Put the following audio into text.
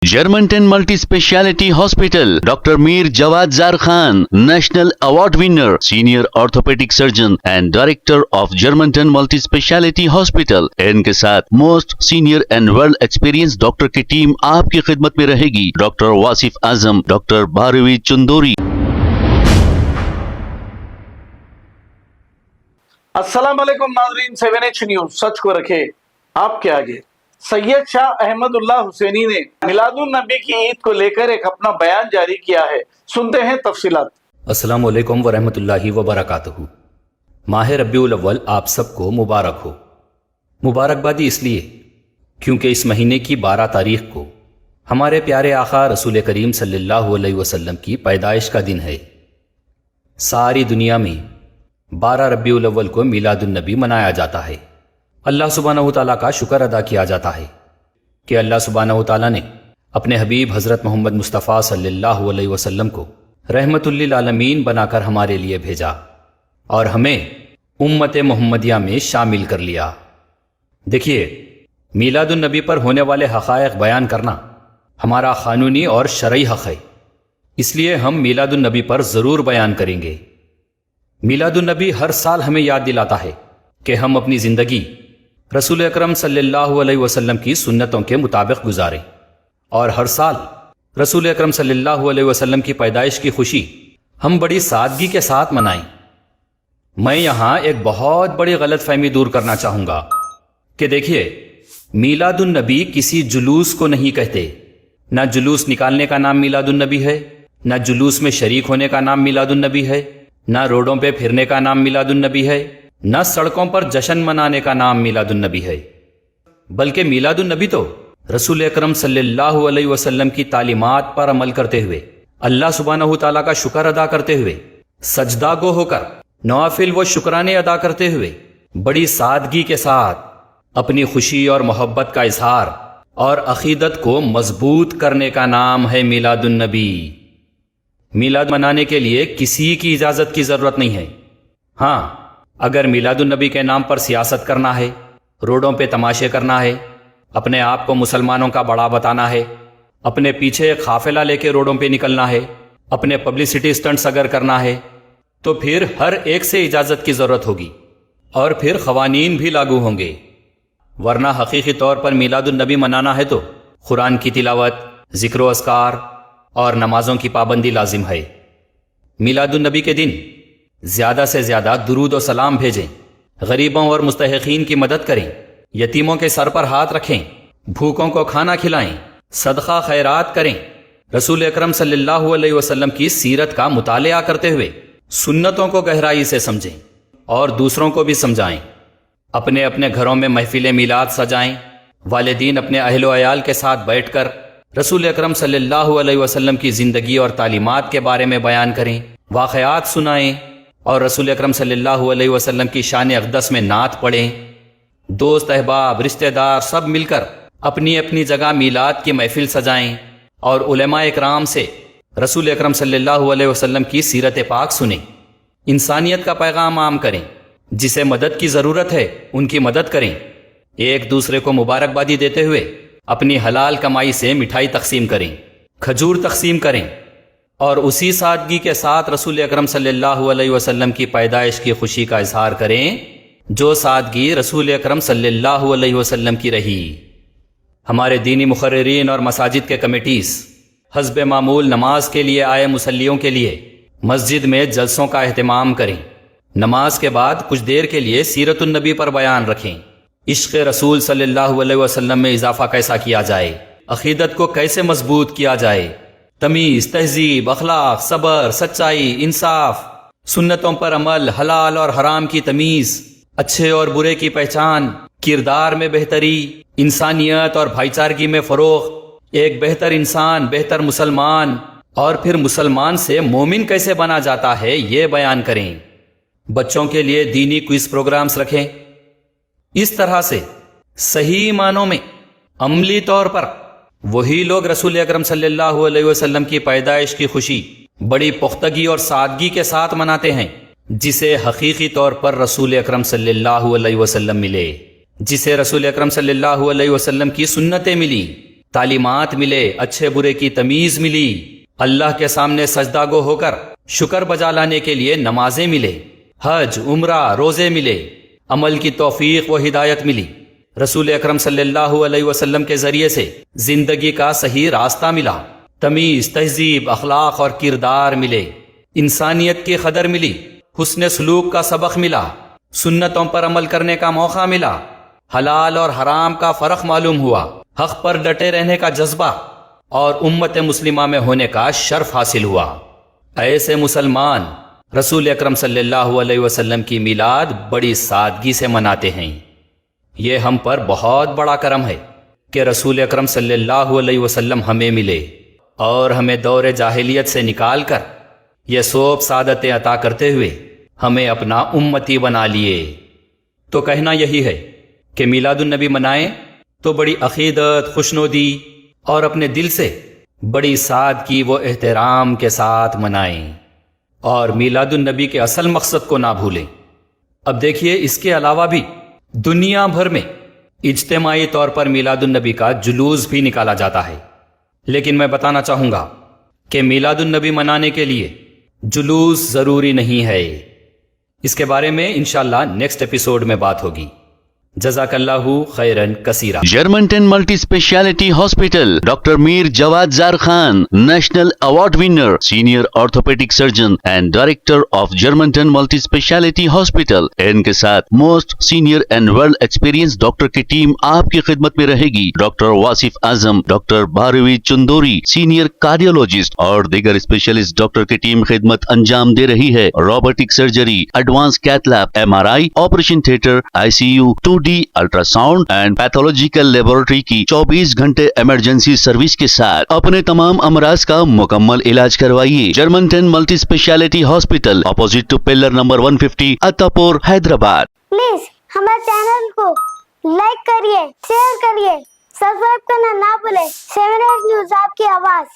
Germantown Multi-Speciality Hospital, Dr. Mir Jawad Zar Khan, National Award winner, Senior Orthopedic Surgeon and Director of Germantown Multi-Speciality Hospital. इनके साथ Most Senior and Well Experienced Doctor की team आपकी खिदमत में रहेगी. Dr. Wasif आजम, Dr. Bharvi Chandori. अस्सलाम वालेकुम नाज़रीन, 7H न्यूज़ सच को रखे आपके आगे. सैयद शाह अहमदुल्लाह हुसैनी ने मिलादुन नबी की ईद को लेकर एक अपना बयान जारी किया है. सुनते हैं तफसीलात. अस्सलाम वालेकुम व रहमतुल्लाहि व बरकातहू. माह रब्बिउल अव्वल आप सबको मुबारक हो. मुबारकबादी इसलिए क्योंकि इस महीने की 12 तारीख को हमारे प्यारे आका रसूल करीम सल्लल्लाहु अलैहि वसल्लम की पैदाइश का दिन है. सारी दुनिया में 12 रब्बिउल अव्वल को मिलादुन नबी मनाया जाता है. अल्लाह सुब्हानहू तआला का शुक्र अदा किया जाता है कि अल्लाह सुब्हानहू तआला ने अपने हबीब हज़रत मोहम्मद मुस्तफ़ा सल्लल्लाहु अलैहि वसल्लम को रहमतुल लिल आलमीन बनाकर हमारे लिए भेजा और हमें उम्मत मोहम्मदिया में शामिल कर लिया. देखिए, मिलादुन नबी पर होने वाले हक़ाइक़ बयान करना हमारा क़ानूनी और शरई हक़ है, इसलिए हम मिलादुन नबी पर ज़रूर बयान करेंगे. मिलादुन नबी हर साल हमें याद दिलाता है कि हम अपनी ज़िंदगी रसूल अकरम सल्लल्लाहु अलैहि वसल्लम की सुन्नतों के मुताबिक गुजारें और हर साल रसूल अकरम सल्लल्लाहु अलैहि वसल्लम की पैदाइश की खुशी हम बड़ी सादगी के साथ मनाएं. मैं यहाँ एक बहुत बड़ी गलत फहमी दूर करना चाहूँगा कि देखिए, मिलादुन नबी किसी जुलूस को नहीं कहते. ना जुलूस निकालने का नाम मिलादुन नबी है, ना जुलूस में शरीक होने का नाम मिलादुन नबी है, ना रोडों पे फिरने का नाम मिलादुन नबी है, न सड़कों पर जश्न मनाने का नाम मिलादुन नबी है. बल्कि मिलादुन नबी तो रसूल अकरम सल्लल्लाहु अलैहि वसल्लम की तालीमात पर अमल करते हुए, अल्लाह सुब्हानहू तआला का शुक्र अदा करते हुए, सजदा गो होकर नवाफिल व शुक्राने अदा करते हुए बड़ी सादगी के साथ अपनी खुशी और मोहब्बत का इजहार और अकीदत को मजबूत करने का नाम है मिलादुन नबी. मिलाद मनाने के लिए किसी की इजाजत की जरूरत नहीं है. हाँ, अगर मिलादुन नबी के नाम पर सियासत करना है, रोडों पे तमाशे करना है, अपने आप को मुसलमानों का बड़ा बताना है, अपने पीछे एक काफिला लेके रोडों पे निकलना है, अपने पब्लिसिटी स्टंट्स अगर करना है, तो फिर हर एक से इजाजत की जरूरत होगी और फिर खवानीन भी लागू होंगे. वरना हकीकी तौर पर मिलादुन नबी मनाना है तो कुरान की तिलावत, जिक्र अस्कार और नमाजों की पाबंदी लाजिम है. मिलादुन नबी के दिन ज्यादा से ज्यादा दुरूद और सलाम भेजें, गरीबों और मुस्तहिकीन की मदद करें, यतीमों के सर पर हाथ रखें, भूखों को खाना खिलाएं, सदका खैरात करें, रसूल अकरम सल्लल्लाहु अलैहि वसल्लम की सीरत का मुतालिया करते हुए सुन्नतों को गहराई से समझें और दूसरों को भी समझाएं. अपने अपने घरों में महफिल मिलाद सजाएं, वालिदीन अपने अहलो अयाल के साथ बैठकर रसूल अकरम सल्लल्लाहु अलैहि वसल्लम की जिंदगी और तालीमात के बारे में बयान करें, वाक़यात सुनाएं और रसूल अकरम सल्लल्लाहु अलैहि वसल्लम की शान अक़दस में नात पढ़ें. दोस्त, अहबाब, रिश्तेदार सब मिलकर अपनी अपनी जगह मीलाद की महफिल सजाएं और उलमा इकराम से रसूल अकरम सल्लल्लाहु अलैहि वसल्लम की सीरत पाक सुनें. इंसानियत का पैगाम आम करें, जिसे मदद की ज़रूरत है उनकी मदद करें. एक दूसरे को मुबारकबादी देते हुए अपनी हलाल कमाई से मिठाई तकसीम करें, खजूर तकसीम करें और उसी सादगी के साथ रसूल अकरम सल्लल्लाहु अलैहि वसल्लम की पैदाइश की खुशी का इजहार करें जो सादगी रसूल अकरम सल्लल्लाहु अलैहि वसल्लम की रही. हमारे दीनी मुखर्रिरीन और मसाजिद के कमेटीज़ हस्बे मामूल नमाज के लिए आए मुसल्लियों के लिए मस्जिद में जलसों का एहतमाम करें. नमाज के बाद कुछ देर के लिए सीरतुन नबी पर बयान रखें. इश्क़ रसूल सल्लल्लाहु अलैहि वसल्लम में इजाफा कैसा किया जाए, अकीदत को कैसे मजबूत किया जाए, तमीज़, तहजीब, अखलाक, सबर, सच्चाई, इंसाफ, सुन्नतों पर अमल, हलाल और हराम की तमीज़, अच्छे और बुरे की पहचान, किरदार में बेहतरी, इंसानियत और भाईचारगी में फ़रोग़, एक बेहतर इंसान, बेहतर मुसलमान और फिर मुसलमान से मोमिन कैसे बना जाता है, ये बयान करें. बच्चों के लिए दीनी क्विज प्रोग्राम्स रखें. इस तरह से सही मानों में अमली तौर पर वही लोग रसूल अकरम सल्लल्लाहु अलैहि वसल्लम की पैदाइश की खुशी बड़ी पुख्तगी और सादगी के साथ मनाते हैं, जिसे हकीकी तौर पर रसूल अकरम सल्लल्लाहु अलैहि वसल्लम मिले, जिसे रसूल अकरम सल्लल्लाहु अलैहि वसल्लम की सुन्नतें मिली, تعلیمات ملے، اچھے برے کی تمیز ملی، اللہ کے سامنے سجدہ گو ہو کر شکر بجا لانے کے لیے نمازیں ملے، حج، عمرہ، روزے ملے، عمل کی توفیق و ہدایت ملی، رسول اکرم صلی اللہ علیہ وسلم کے ذریعے سے زندگی کا صحیح راستہ ملا، تمیز، تہذیب، اخلاق اور کردار ملے، انسانیت کی قدر ملی، حسن سلوک کا سبق ملا، سنتوں پر عمل کرنے کا موقع ملا، حلال اور حرام کا فرق معلوم ہوا، حق پر ڈٹے رہنے کا جذبہ اور امت مسلمہ میں ہونے کا شرف حاصل ہوا۔ ایسے مسلمان رسول اکرم صلی اللہ علیہ وسلم کی میلاد بڑی سادگی سے مناتے ہیں۔ یہ ہم پر بہت بڑا کرم ہے کہ رسول اکرم صلی اللہ علیہ وسلم ہمیں ملے اور ہمیں دور جاہلیت سے نکال کر یہ سوب سعادتیں عطا کرتے ہوئے ہمیں اپنا امتی بنا لیے۔ تو کہنا یہی ہے کہ میلاد النبی منائیں تو بڑی عقیدت، خوشنودی اور اپنے دل سے بڑی سادگی و احترام کے ساتھ منائیں، اور میلاد النبی کے اصل مقصد کو نہ بھولیں۔ اب دیکھیے، اس کے علاوہ بھی دنیا بھر میں اجتماعی طور پر میلاد النبی کا جلوس بھی نکالا جاتا ہے، لیکن میں بتانا چاہوں گا کہ میلاد النبی منانے کے لیے جلوس ضروری نہیں ہے۔ اس کے بارے میں انشاءاللہ نیکسٹ ایپیسوڈ میں بات ہوگی۔ جزاک اللہ خیرن کثیرا۔ Germantown Multi Speciality Hospital, Dr. Mir Jawad Zar Khan, National Award winner, Senior Orthopedic Surgeon and Director of Germantown Multi Speciality Hospital. ان کے ساتھ most senior and world experience doctor کی ٹیم آپ کی خدمت میں رہے گی۔ ڈاکٹر واصف اعظم، ڈاکٹر بھاروی چندوری، سینئر کارڈیولوجسٹ اور دیگر اسپیشلسٹ ڈاکٹر کی ٹیم خدمت انجام دے رہی ہے۔ Robotic surgery, advance cath lab, MRI، operation theatre, ICU، 2D ultrasound and pathological laboratory کی 24 گھنٹے ایمرجنسی سروس کے ساتھ اپنے تمام امراض کا مکمل علاج کروائیے۔ Germanten multi speciality hospital, opposite to pillar number 150، Attapur, Hyderabad. Please ہمارے چینل کو لائک کریے، شیئر کریے، سبسکرائب کرنا نہ بھولے۔ 7 نیوز آپ کی آواز۔